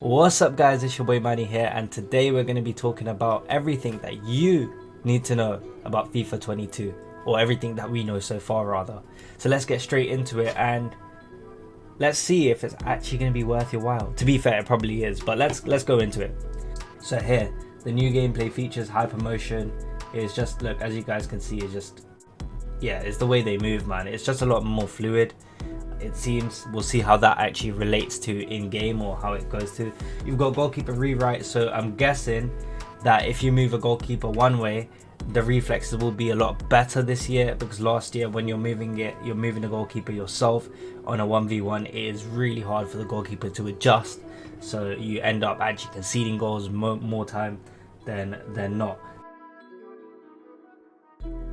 What's up guys, it's your boy Manny here, and today we're going to be talking about everything that you need to know about FIFA 22, or everything that we know so far rather. So let's get straight into it and let's see if it's actually going to be worth your while. To be fair, it probably is, but let's go into it. So here, the new gameplay features hypermotion. Is just, look, as you guys can see, it's just, yeah, it's the way they move, man. It's just a lot more fluid. It seems. We'll see how that actually relates to in-game, or how it goes to. You've got goalkeeper rewrite, so I'm guessing that if you move a goalkeeper one way, the reflexes will be a lot better this year, because last year when you're moving the goalkeeper yourself on a 1v1, it is really hard for the goalkeeper to adjust, so you end up actually conceding goals more time than not.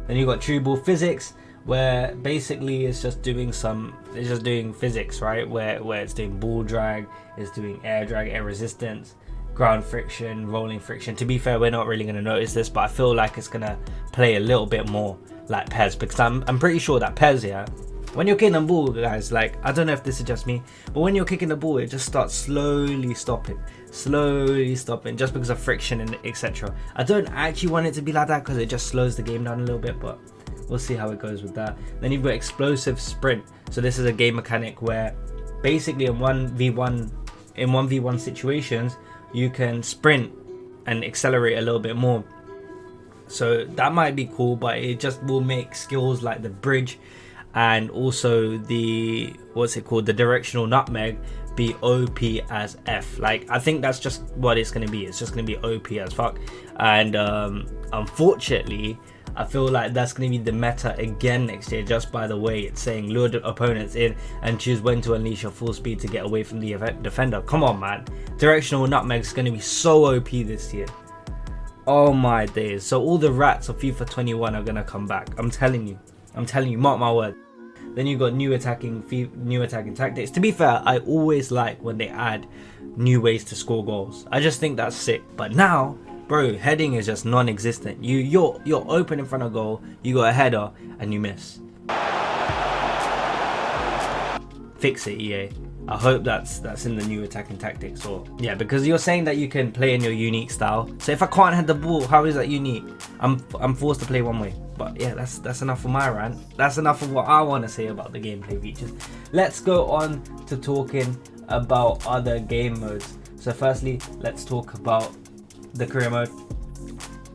Then you got true ball physics, where basically it's just doing physics, right? Where it's doing ball drag, it's doing air drag, air resistance, ground friction, rolling friction. To be fair, we're not really going to notice this, but I feel like it's going to play a little bit more like PES, because I'm pretty sure that PES, yeah, when you're kicking the ball, guys, like, I don't know if this is just me, but when you're kicking the ball, it just starts slowly stopping, just because of friction and etc. I don't actually want it to be like that, because it just slows the game down a little bit, but we'll see how it goes with that. Then you've got explosive sprint. So this is a game mechanic where basically in 1v1 situations, you can sprint and accelerate a little bit more. So that might be cool, but it just will make skills like the bridge and also the, the directional nutmeg, be OP as F. Like, I think that's just what it's going to be. It's just going to be OP as fuck. And unfortunately, I feel like that's going to be the meta again next year, just by the way it's saying lure the opponents in and choose when to unleash your full speed to get away from the defender. Come on, man. Directional nutmeg is going to be so OP this year. Oh my days. So all the rats of FIFA 21 are going to come back. I'm telling you, mark my word. Then you got new attacking tactics. To be fair, I always like when they add new ways to score goals. I just think that's sick. But now, bro, heading is just non-existent. You're open in front of goal, you got a header and you miss. Fix it, EA. I hope that's in the new attacking tactics, or yeah, because you're saying that you can play in your unique style. So if I can't head the ball, how is that unique? I'm forced to play one way. But yeah, that's enough of my rant. That's enough of what I want to say about the gameplay features. Let's go on to talking about other game modes. So firstly, let's talk about the career mode,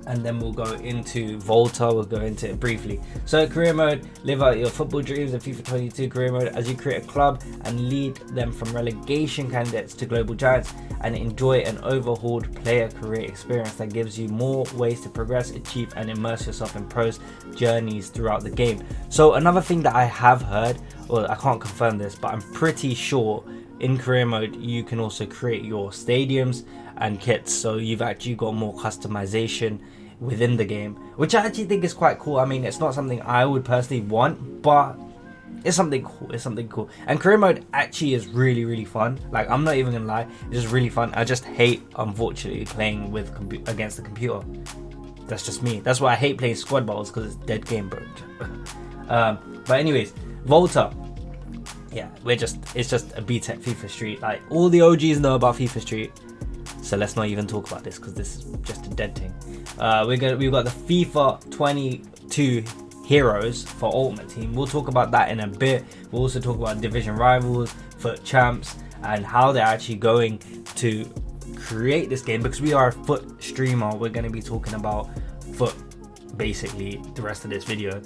and then we'll go into Volta. We'll go into it briefly. So career mode, live out your football dreams in FIFA 22 career mode as you create a club and lead them from relegation candidates to global giants, and enjoy an overhauled player career experience that gives you more ways to progress, achieve and immerse yourself in pros journeys throughout the game. So another thing that I have heard, or I can't confirm this, but I'm pretty sure in career mode you can also create your stadiums and kits, so you've actually got more customization within the game, which I actually think is quite cool. I mean, it's not something I would personally want, but it's something cool. And career mode actually is really fun. Like, I'm not even gonna lie, it's just really fun. I just hate, unfortunately, playing with against the computer. That's just me. That's why I hate playing squad battles, because it's dead game, bro. But anyways, Volta. Yeah, it's just a BTEC FIFA Street. Like, all the OGs know about FIFA Street, so let's not even talk about this, because this is just a dead thing. We've got the FIFA 22 heroes for Ultimate Team. We'll talk about that in a bit. We'll also talk about division rivals, foot champs, and how they're actually going to create this game, because we are a foot streamer. We're going to be talking about foot basically the rest of this video.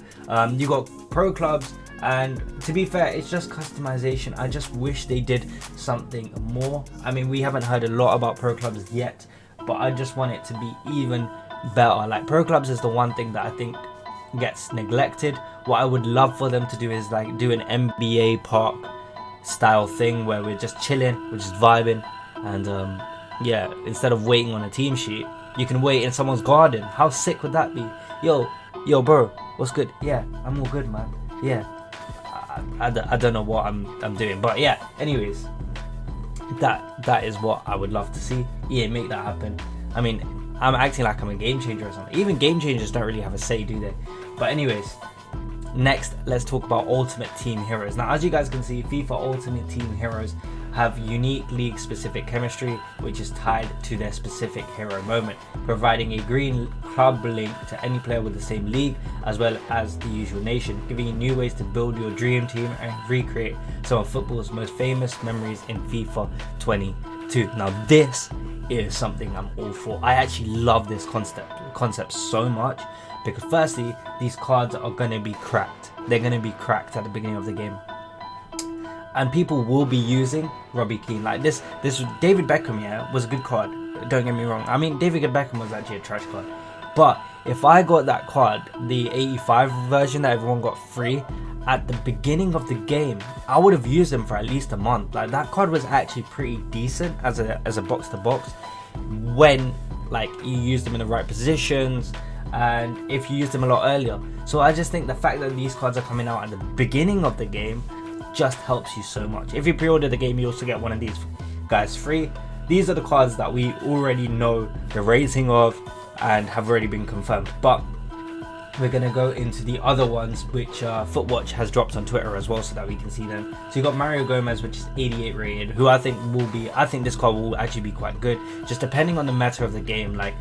You got pro clubs, and to be fair, it's just customization. I just wish they did something more. I mean, we haven't heard a lot about pro clubs yet, but I just want it to be even better. Like, pro clubs is the one thing that I think gets neglected. What I would love for them to do is like do an NBA park style thing where we're just chilling, we're just vibing, and yeah, instead of waiting on a team sheet, you can wait in someone's garden. How sick would that be? Yo bro, what's good? Yeah, I'm all good, man. Yeah, I don't know what I'm doing, but yeah, anyways, that is what I would love to see. Yeah, make that happen. I mean, I'm acting like I'm a game changer or something. Even game changers don't really have a say, do they? But anyways, next let's talk about Ultimate Team Heroes. Now, as you guys can see, FIFA Ultimate Team Heroes have unique league specific chemistry which is tied to their specific hero moment, providing a green club link to any player with the same league as well as the usual nation, giving you new ways to build your dream team and recreate some of football's most famous memories in FIFA 22. Now this is something I'm all for. I actually love this concept so much because firstly, these cards are going to be cracked. They're going to be cracked at the beginning of the game. And people will be using Robbie Keane. Like this David Beckham, yeah, was a good card. Don't get me wrong. I mean, David Beckham was actually a trash card. But if I got that card, the 85 version that everyone got free, at the beginning of the game, I would have used him for at least a month. Like that card was actually pretty decent as a box to box when like you used them in the right positions and if you used them a lot earlier. So I just think the fact that these cards are coming out at the beginning of the game just helps you so much. If you pre-order the game, you also get one of these guys free. These are the cards that we already know the rating of and have already been confirmed, but we're going to go into the other ones which Footwatch has dropped on Twitter as well so that we can see them. So you got Mario Gomez, which is 88 rated, who I think this card will actually be quite good, just depending on the meta of the game. Like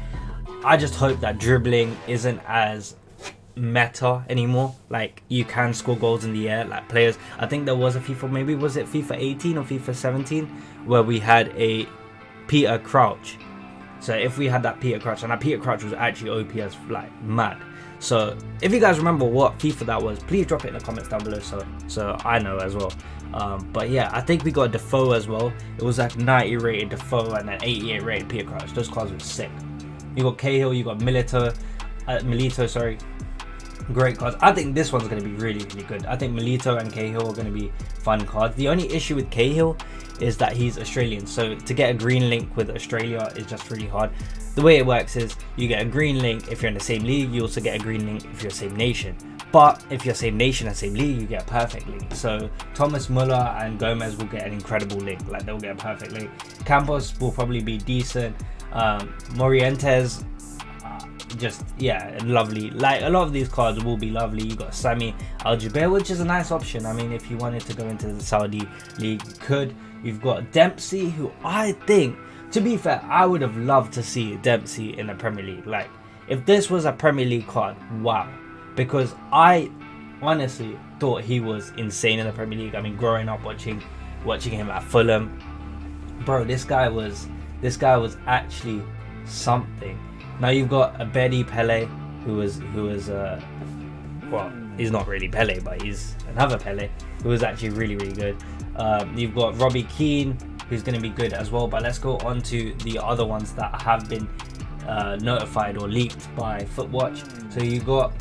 I just hope that dribbling isn't as meta anymore. Like you can score goals in the air, like players. I think there was a FIFA, maybe was it FIFA 18 or FIFA 17, where we had a Peter Crouch. So if we had that Peter Crouch, and that Peter Crouch was actually OP as like mad. So if you guys remember what FIFA that was, please drop it in the comments down below so I know as well. But yeah, I think we got Defoe as well. It was like 90 rated Defoe and then 88 rated Peter Crouch. Those cards were sick. You got Cahill, you got Milito, sorry. Great cards. I think this one's going to be really, really good. I think Milito and Cahill are going to be fun cards. The only issue with Cahill is that he's Australian, so to get a green link with Australia is just really hard. The way it works is you get a green link if you're in the same league, you also get a green link if you're same nation. But if you're same nation and same league, you get a perfect link. So Thomas Muller and Gomez will get an incredible link, like they'll get a perfect link. Campos will probably be decent. Morientes, just yeah, lovely. Like a lot of these cards will be lovely. You got Sami Al-Jubair, which is a nice option. I mean, if you wanted to go into the Saudi league, you could. You've got Dempsey, who I think, to be fair, I would have loved to see Dempsey in the Premier League. Like if this was a Premier League card, wow, because I honestly thought he was insane in the Premier League. I mean, growing up watching him at Fulham, bro, this guy was actually something. Now you've got a Abedi Pele, who is well, he's not really Pele, but he's another Pele who was actually really, really good. You've got Robbie Keane, who's going to be good as well. But let's go on to the other ones that have been notified or leaked by Footwatch. So you got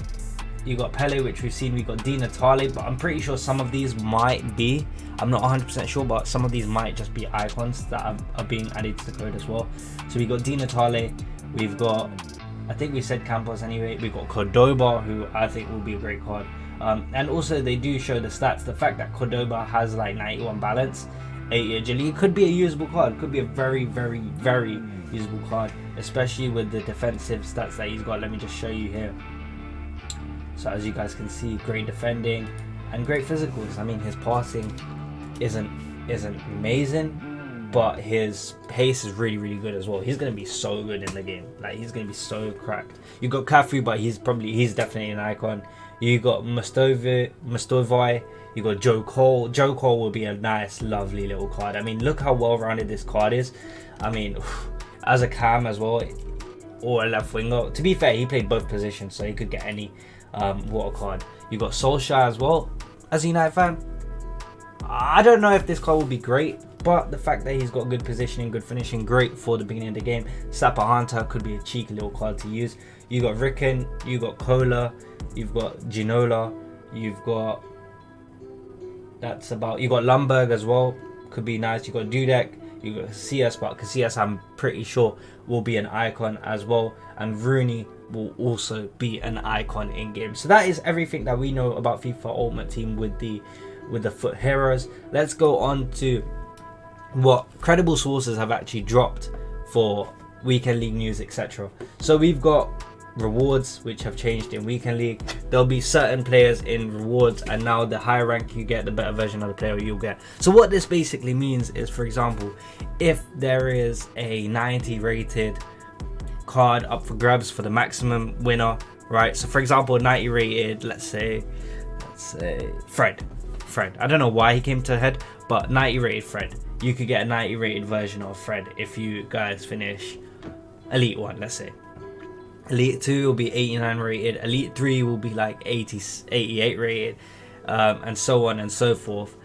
Pele, which we've seen. We got Di Natale, but I'm pretty sure some of these might be. I'm not 100% sure, but some of these might just be icons that are being added to the code as well. So we got Di Natale. We've got, I think we said Campos anyway. We've got Cordoba, who I think will be a great card. And also they do show the stats. The fact that Cordoba has like 91 balance, 80 agility, could be a usable card. Could be a very, very, very usable card, especially with the defensive stats that he's got. Let me just show you here. So as you guys can see, great defending and great physicals. I mean, his passing isn't amazing, but his pace is really, really good as well. He's going to be so good in the game. Like, he's going to be so cracked. You got Cafu, but he's definitely an icon. You got Mustovai. You got Joe Cole. Joe Cole will be a nice, lovely little card. I mean, look how well-rounded this card is. I mean, as a cam as well, or a left winger. To be fair, he played both positions, so he could get any water card. You got Solskjaer as well. As a United fan, I don't know if this card will be great, but the fact that he's got good positioning, good finishing, great for the beginning of the game. Sapa Hunter could be a cheeky little card to use. You got Ricken, you got Kohler, you've got Ginola, you've got, that's about, you got Lumberg as well, could be nice. You got Dudek, you got Casillas, but Casillas I'm pretty sure will be an icon as well, and Rooney will also be an icon in game. So that is everything that we know about FIFA Ultimate Team with the Foot Heroes. Let's go on to what credible sources have actually dropped for weekend league news, etc. So we've got rewards which have changed in Weekend League. There'll be certain players in rewards, and now the higher rank you get, the better version of the player you'll get. So what this basically means is, for example, if there is a 90 rated card up for grabs for the maximum winner, right? So for example, 90 rated, let's say Fred. I don't know why he came to head, but 90 rated Fred. You could get a 90 rated version of Fred if you guys finish Elite 1, let's say. Elite 2 will be 89 rated, Elite 3 will be like 88 rated, and so on and so forth,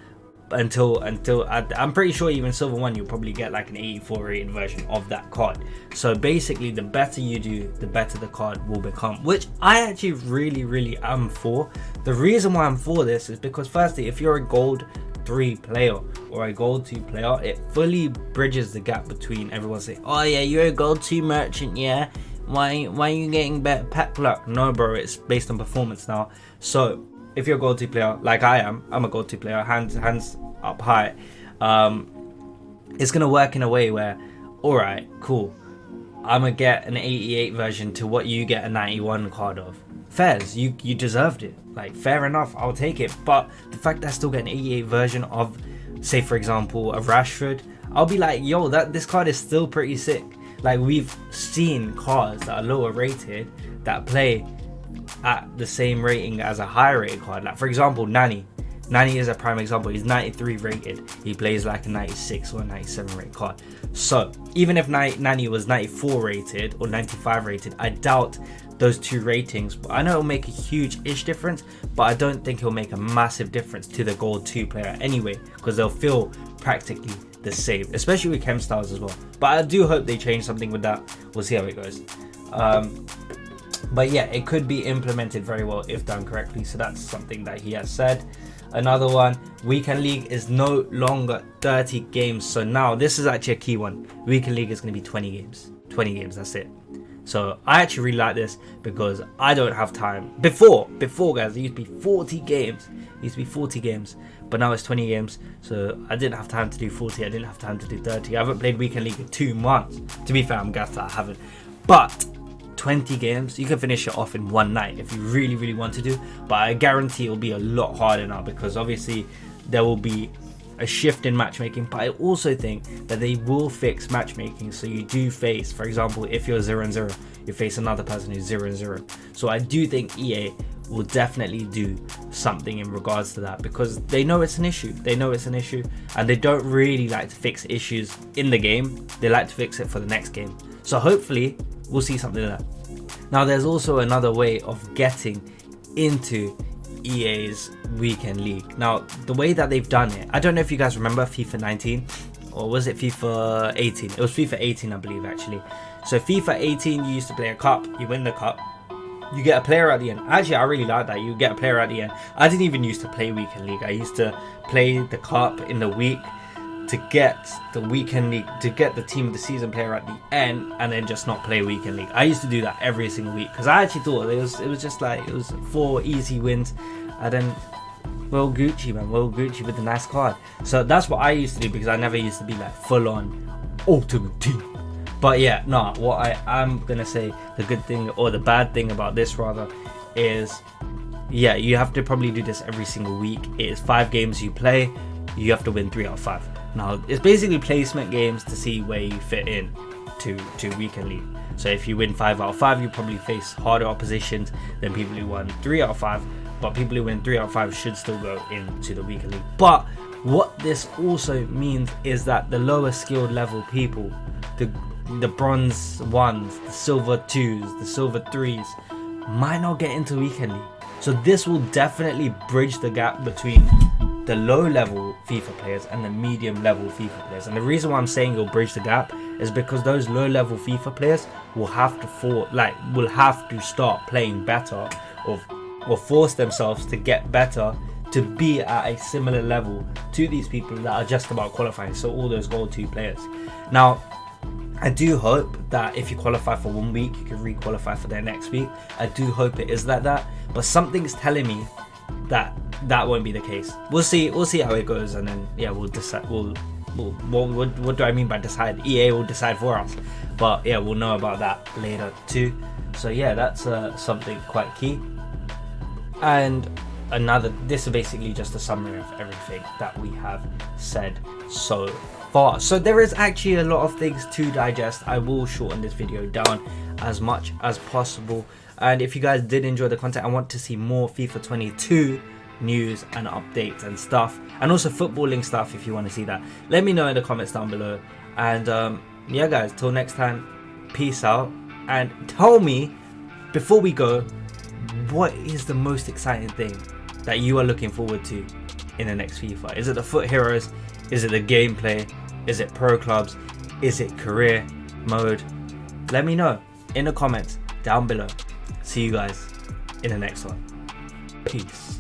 until I'm pretty sure even Silver 1 you'll probably get like an 84 rated version of that card. So basically, the better you do, the better the card will become, which I actually really am for. The reason why I'm for this is because, firstly, if you're a gold 3 player or a gold 2 player, it fully bridges the gap between everyone saying, oh yeah, you're a gold 2 merchant, yeah, why are you getting better pack luck? No bro, it's based on performance now. So if you're a gold 2 player like I'm a gold 2 player, hands up high, it's gonna work in a way where, alright, cool, I'm gonna get an 88 version to what you get a 91 card of. Fairs, you deserved it, like, fair enough, I'll take it. But the fact that I still get an 88 version of, say for example, a Rashford, I'll be like, yo, this card is still pretty sick. Like, we've seen cards that are lower rated that play at the same rating as a higher rated card. Like for example, Nani is a prime example. He's 93 rated, he plays like a 96 or 97 rated card. So even if Nani was 94 rated or 95 rated, I doubt those two ratings, but I know it'll make a huge-ish difference, but I don't think it'll make a massive difference to the gold 2 player anyway, because they'll feel practically the same, especially with chem styles as well. But I do hope they change something with that. We'll see how it goes. But yeah, it could be implemented very well if done correctly. So that's something that he has said. Another one, Weekend League is no longer 30 games. So now this is actually a key one. Weekend League is going to be 20 games. 20 games, that's it. So I actually really like this because I don't have time. Before guys, it used to be 40 games. But now it's 20 games. So I didn't have time to do 40. I didn't have time to do 30. I haven't played Weekend League in 2 months. To be fair, I'm gassed that I haven't. But 20 games, you can finish it off in one night if you really want to do. But I guarantee it'll be a lot harder now, because obviously there will be a shift in matchmaking. But I also think that they will fix matchmaking, so you do face, for example, if you're 0-0, you face another person who's 0-0. So I do think EA will definitely do something in regards to that, because they know it's an issue. And they don't really like to fix issues in the game. They like to fix it for the next game. So hopefully we'll see something like that. Now there's also another way of getting into EA's Weekend League. Now the way that they've done it, I don't know if you guys remember FIFA 19, or was it FIFA 18? It was FIFA 18, I believe, actually. So FIFA 18, you used to play a cup, you win the cup, you get a player at the end. Actually, I really like that. You get a player at the end. I didn't even used to play Weekend League. I used to play the cup in the week to get the Weekend League, to get the team of the season player at the end, and then just not play Weekend League. I used to do that every single week because I actually thought it was just like, it was 4 easy wins, and then well Gucci with the nice card. So that's what I used to do, because I never used to be like full on ultimate team. But yeah, no, what I'm gonna say, the good thing, or the bad thing about this rather, is yeah, you have to probably do this every single week. It is 5 games you play, you have to win 3 out of 5. Now it's basically placement games to see where you fit in to Weekend League. So if you win 5 out of 5, you probably face harder oppositions than people who won 3 out of 5. But people who win 3 out of 5 should still go into the Weekend League. But what this also means is that the lower skilled level people, the bronze 1s, the silver 2s, the silver 3s, might not get into Weekend League. So this will definitely bridge the gap between the low level FIFA players and the medium level FIFA players. And the reason why I'm saying it'll bridge the gap is because those low level FIFA players will have to start playing better, or force themselves to get better to be at a similar level to these people that are just about qualifying. So all those gold 2 players. Now I do hope that if you qualify for 1 week, you can re-qualify for their next week. I do hope it is like that, but something's telling me that won't be the case. We'll see how it goes, and then yeah, we'll decide. What do I mean by decide? EA will decide for us, but yeah, we'll know about that later too. So yeah, that's something quite key. And this is basically just a summary of everything that we have said so far. So there is actually a lot of things to digest. I will shorten this video down as much as possible. And if you guys did enjoy the content, I want to see more FIFA 22 news and updates and stuff, and also footballing stuff. If you want to see that, let me know in the comments down below. And yeah guys, till next time, peace out. And tell me, before we go, what is the most exciting thing that you are looking forward to in the next FIFA? Is it the FUT Heroes? Is it the gameplay? Is it pro clubs? Is it career mode? Let me know in the comments down below. See you guys in the next one. Peace.